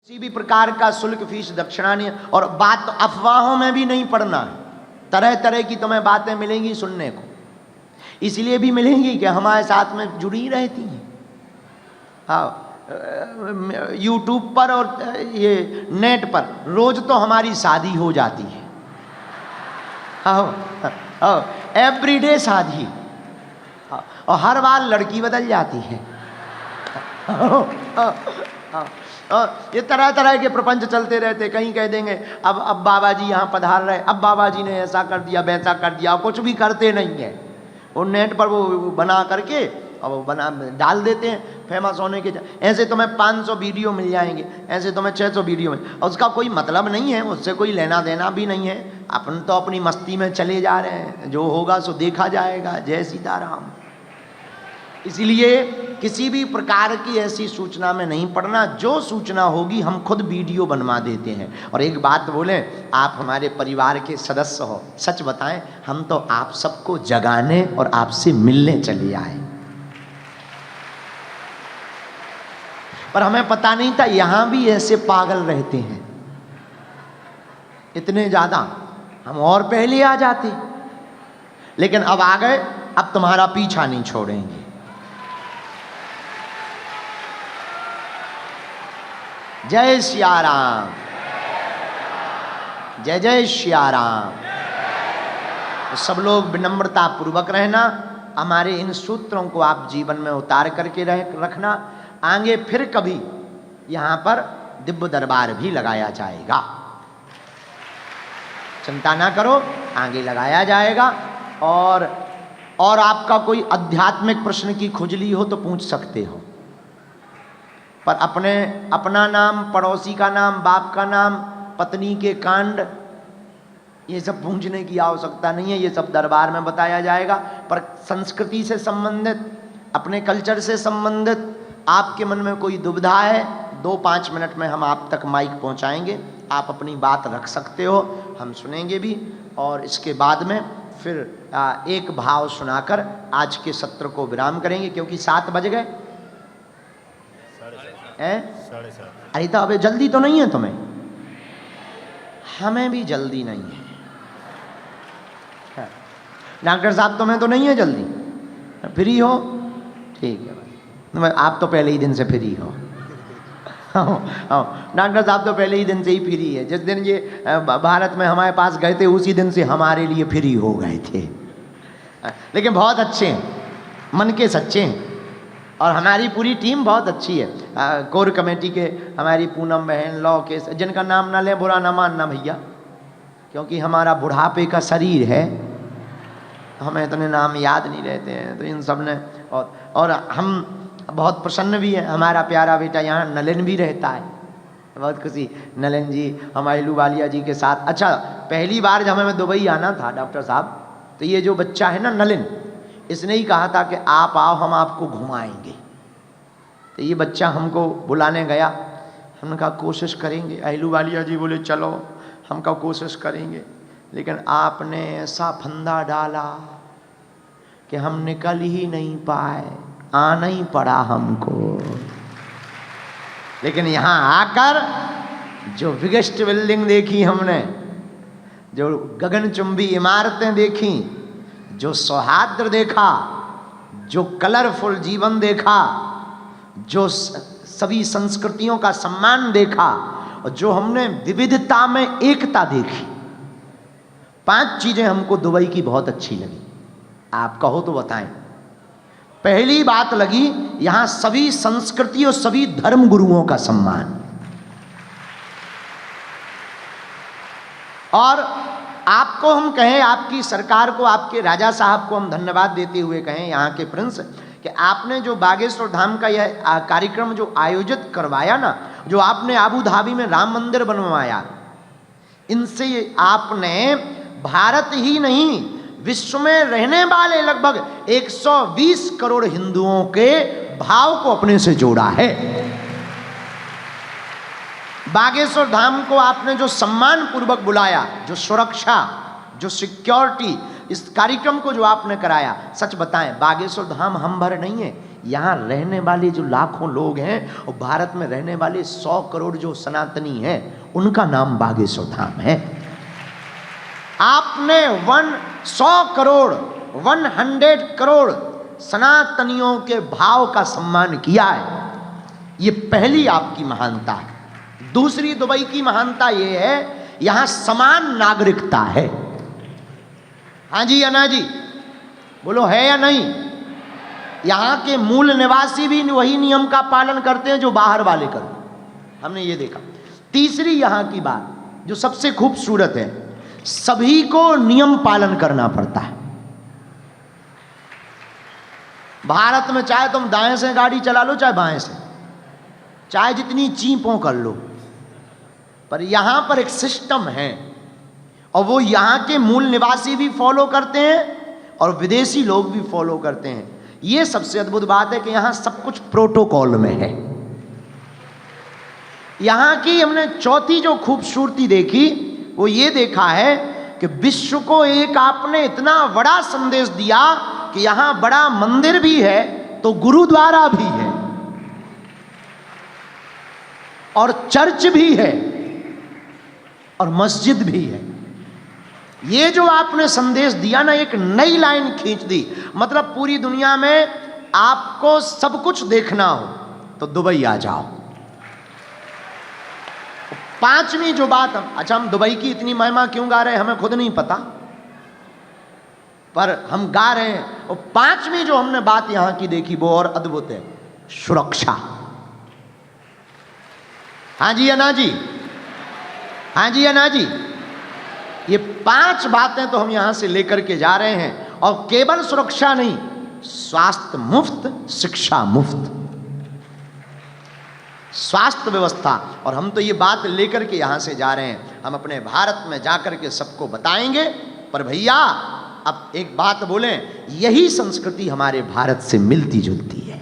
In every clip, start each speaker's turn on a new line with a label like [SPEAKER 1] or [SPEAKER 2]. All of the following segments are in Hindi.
[SPEAKER 1] किसी भी प्रकार का शुल्क फीस दक्षिणा नहीं है। और बात तो अफवाहों में भी नहीं पड़ना है। तरह तरह की तुम्हें बातें मिलेंगी सुनने को, इसलिए भी मिलेंगी कि हमारे साथ में जुड़ी रहती हैं। हाँ, यूट्यूब पर और ये नेट पर रोज तो हमारी शादी हो जाती है। हाँ, एवरीडे शादी। हाँ, और हर बार लड़की बदल जाती है। ये तरह तरह के प्रपंच चलते रहते। कहीं कह देंगे अब बाबा जी यहाँ पधार रहे, अब बाबा जी ने ऐसा कर दिया वैसा कर दिया, कुछ भी करते नहीं है। वो नेट पर वो बना करके अब वो बना डाल देते हैं फेमस होने के। ऐसे तुम्हें 500 वीडियो मिल जाएंगे, ऐसे तुम्हें 600 वीडियो मिल, और उसका कोई मतलब नहीं है, उससे कोई लेना देना भी नहीं है। अपन तो अपनी मस्ती में चले जा रहे हैं, जो होगा सो देखा जाएगा। जय सीताराम। इसलिए किसी भी प्रकार की ऐसी सूचना में नहीं पड़ना। जो सूचना होगी हम खुद वीडियो बनवा देते हैं। और एक बात बोलें, आप हमारे परिवार के सदस्य हो, सच बताएं, हम तो आप सबको जगाने और आपसे मिलने चले आए, पर हमें पता नहीं था यहां भी ऐसे पागल रहते हैं इतने ज्यादा। हम और पहले आ जाते, लेकिन अब आ गए, अब तुम्हारा पीछा नहीं छोड़ेंगे। जय सिया राम, जय जय सिया राम। तो सब लोग विनम्रता पूर्वक रहना। हमारे इन सूत्रों को आप जीवन में उतार करके रखना। आगे फिर कभी यहाँ पर दिव्य दरबार भी लगाया जाएगा, चिंता ना करो, आगे लगाया जाएगा। और आपका कोई आध्यात्मिक प्रश्न की खुजली हो तो पूछ सकते हो, पर अपना नाम, पड़ोसी का नाम, बाप का नाम, पत्नी के कांड, ये सब पूछने की आवश्यकता नहीं है। ये सब दरबार में बताया जाएगा। पर संस्कृति से संबंधित, अपने कल्चर से संबंधित आपके मन में कोई दुविधा है, 2-5 मिनट में हम आप तक माइक पहुंचाएंगे। आप अपनी बात रख सकते हो, हम सुनेंगे भी। और इसके बाद में फिर एक भाव सुनाकर आज के सत्र को विराम करेंगे, क्योंकि 7 बज गए। 7:30। अरे तो अबे जल्दी तो नहीं है तुम्हें? हमें भी जल्दी नहीं है। डॉक्टर साहब तुम्हें तो नहीं है जल्दी? फ्री हो? ठीक है भाई, आप तो पहले ही दिन से फ्री हो। डॉक्टर साहब तो पहले ही दिन से ही फ्री है। जिस दिन ये भारत में हमारे पास गए थे, उसी दिन से हमारे लिए फ्री हो गए थे। लेकिन बहुत अच्छे हैं, मन के सच्चे हैं, और हमारी पूरी टीम बहुत अच्छी है। कोर कमेटी के हमारी पूनम बहन, लॉ के, जिनका नाम ना लें बुरा ना मानना भैया, क्योंकि हमारा बुढ़ापे का शरीर है, हमें इतने नाम याद नहीं रहते हैं। तो इन सब ने, और हम बहुत प्रसन्न भी है। हमारा प्यारा बेटा यहाँ नलिन भी रहता है, बहुत खुशी। नलिन जी हमारे लुवालिया जी के साथ। अच्छा, पहली बार जब हमें दुबई आना था डॉक्टर साहब, तो ये जो बच्चा है ना नलिन, इसने ही कहा था कि आप आओ, हम आपको घुमाएंगे। तो ये बच्चा हमको बुलाने गया, हमने कहा कोशिश करेंगे। अहलू वालिया जी बोले चलो, हम कहा कोशिश करेंगे। लेकिन आपने ऐसा फंदा डाला कि हम निकल ही नहीं पाए, आना ही पड़ा हमको। लेकिन यहाँ आकर जो विशिष्ट बिल्डिंग देखी हमने, जो गगनचुंबी इमारतें देखी, जो सौहार्द देखा, जो कलरफुल जीवन देखा, जो सभी संस्कृतियों का सम्मान देखा, और जो हमने विविधता में एकता देखी, 5 चीजें हमको दुबई की बहुत अच्छी लगी। आप कहो तो बताएं। पहली बात लगी, यहां सभी संस्कृति और सभी धर्म गुरुओं का सम्मान। और आपको हम कहें, आपकी सरकार को, आपके राजा साहब को हम धन्यवाद देते हुए कहें, यहाँ के प्रिंस, कि आपने जो बागेश्वर धाम का यह कार्यक्रम जो आयोजित करवाया ना, जो आपने आबू धाबी में राम मंदिर बनवाया, इनसे आपने भारत ही नहीं विश्व में रहने वाले लगभग 120 करोड़ हिंदुओं के भाव को अपने से जोड़ा है। बागेश्वर धाम को आपने जो सम्मान पूर्वक बुलाया, जो सुरक्षा, जो सिक्योरिटी, इस कार्यक्रम को जो आपने कराया, सच बताएं, बागेश्वर धाम हम भर नहीं है, यहाँ रहने वाले जो लाखों लोग हैं और भारत में रहने वाले 100 करोड़ जो सनातनी हैं, उनका नाम बागेश्वर धाम है। आपने 100 करोड़ 100 करोड़ सनातनियों के भाव का सम्मान किया है, ये पहली आपकी महानता है। दूसरी दुबई की महानता ये है, यहां समान नागरिकता है। हाँ जी या ना जी, बोलो है या नहीं? यहां के मूल निवासी भी वही नियम का पालन करते हैं जो बाहर वाले करते हैं, हमने ये देखा। तीसरी यहां की बात जो सबसे खूबसूरत है, सभी को नियम पालन करना पड़ता है। भारत में चाहे तुम दाएं से गाड़ी चला लो चाहे बाएं से, चाहे जितनी चीपों कर लो, पर यहां पर एक सिस्टम है और वो यहां के मूल निवासी भी फॉलो करते हैं और विदेशी लोग भी फॉलो करते हैं। ये सबसे अद्भुत बात है कि यहां सब कुछ प्रोटोकॉल में है। यहां की हमने चौथी जो खूबसूरती देखी वो ये देखा है कि विश्व को एक आपने इतना बड़ा संदेश दिया कि यहां बड़ा मंदिर भी है तो गुरुद्वारा भी है और चर्च भी है और मस्जिद भी है। ये जो आपने संदेश दिया ना, एक नई लाइन खींच दी। मतलब पूरी दुनिया में आपको सब कुछ देखना हो तो दुबई आ जाओ। पांचवी जो बात, हम दुबई की इतनी महिमा क्यों गा रहे हैं हमें खुद नहीं पता, पर हम गा रहे हैं। और पांचवी जो हमने बात यहां की देखी वो और अद्भुत है, सुरक्षा। हाँ जी या ना जी, हाँ जी या ना जी, ये 5 बातें तो हम यहां से लेकर के जा रहे हैं। और केवल सुरक्षा नहीं, स्वास्थ्य मुफ्त, शिक्षा मुफ्त, स्वास्थ्य व्यवस्था। और हम तो ये बात लेकर के यहां से जा रहे हैं, हम अपने भारत में जाकर के सबको बताएंगे। पर भैया अब एक बात बोलें, यही संस्कृति हमारे भारत से मिलती जुलती है।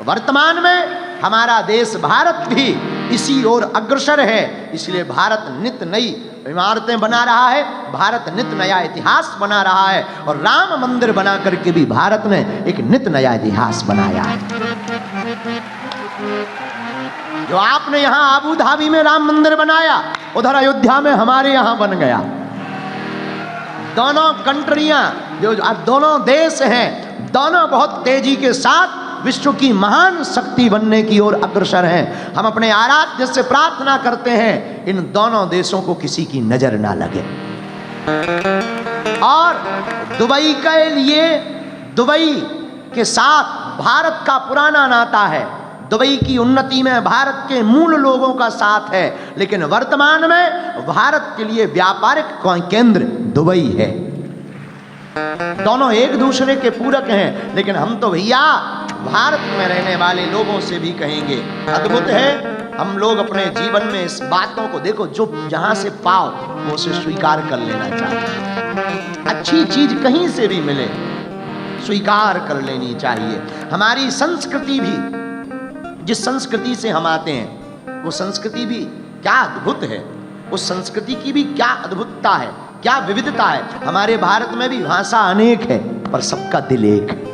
[SPEAKER 1] वर्तमान में हमारा देश भारत भी इसी ओर अग्रसर है, इसलिए भारत नित नई इमारतें बना रहा है, भारत नित नया इतिहास बना रहा है। और राम मंदिर बना करके भी भारत ने एक नित नया इतिहास बनाया है। जो आपने यहां आबू धाबी में राम मंदिर बनाया, उधर अयोध्या में हमारे यहां बन गया। दोनों कंट्रियां जो दोनों देश हैं, दोनों बहुत तेजी के साथ विश्व की महान शक्ति बनने की ओर अग्रसर हैं। हम अपने आराध्य से प्रार्थना करते हैं इन दोनों देशों को किसी की नजर ना लगे। और दुबई के लिए, दुबई के साथ भारत का पुराना नाता है। दुबई की उन्नति में भारत के मूल लोगों का साथ है, लेकिन वर्तमान में भारत के लिए व्यापारिक केंद्र दुबई है। दोनों एक दूसरे के पूरक हैं, लेकिन हम तो भैया भारत में रहने वाले लोगों से भी कहेंगे, अद्भुत है। हम लोग अपने जीवन में इस बातों को देखो, जो जहां से पाओ वो उसे स्वीकार कर लेना चाहिए। अच्छी चीज कहीं से भी मिले स्वीकार कर लेनी चाहिए। हमारी संस्कृति भी, जिस संस्कृति से हम आते हैं वो संस्कृति भी क्या अद्भुत है, उस संस्कृति की भी क्या अद्भुतता है, क्या विविधता है। हमारे भारत में भी भाषा अनेक है पर सबका दिल एक है।